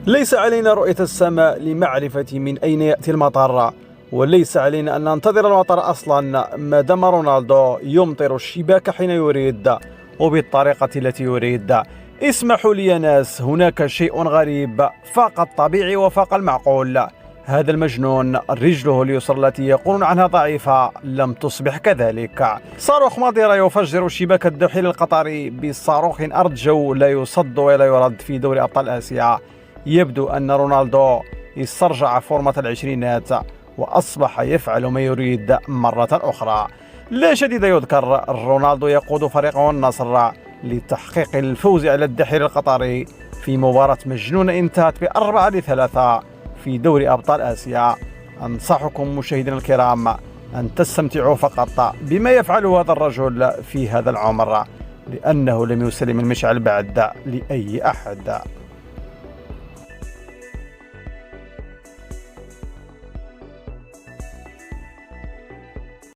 ليس علينا رؤية السماء لمعرفة من أين يأتي المطر، وليس علينا أن ننتظر المطر أصلا ما دام رونالدو يمطر الشباك حين يريد وبالطريقة التي يريد. اسمحوا لي يا ناس، هناك شيء غريب فاق الطبيعي وفاق المعقول. هذا المجنون رجله اليسرى التي يقولون عنها ضعيفة لم تصبح كذلك. صاروخ ماديرا يفجر شباك الدحيل القطري بصاروخ أرض جو لا يصد ولا يرد في دوري أبطال آسيا. يبدو أن رونالدو استرجع فورمة العشرينات وأصبح يفعل ما يريد مرة أخرى. لا جديد يذكر، رونالدو يقود فريقه النصر لتحقيق الفوز على الدحيل القطري في مباراة مجنونة انتهت ب4-3 في دوري أبطال آسيا. أنصحكم مشاهدينا الكرام أن تستمتعوا فقط بما يفعله هذا الرجل في هذا العمر، لأنه لم يسلم المشعل بعد لأي أحد.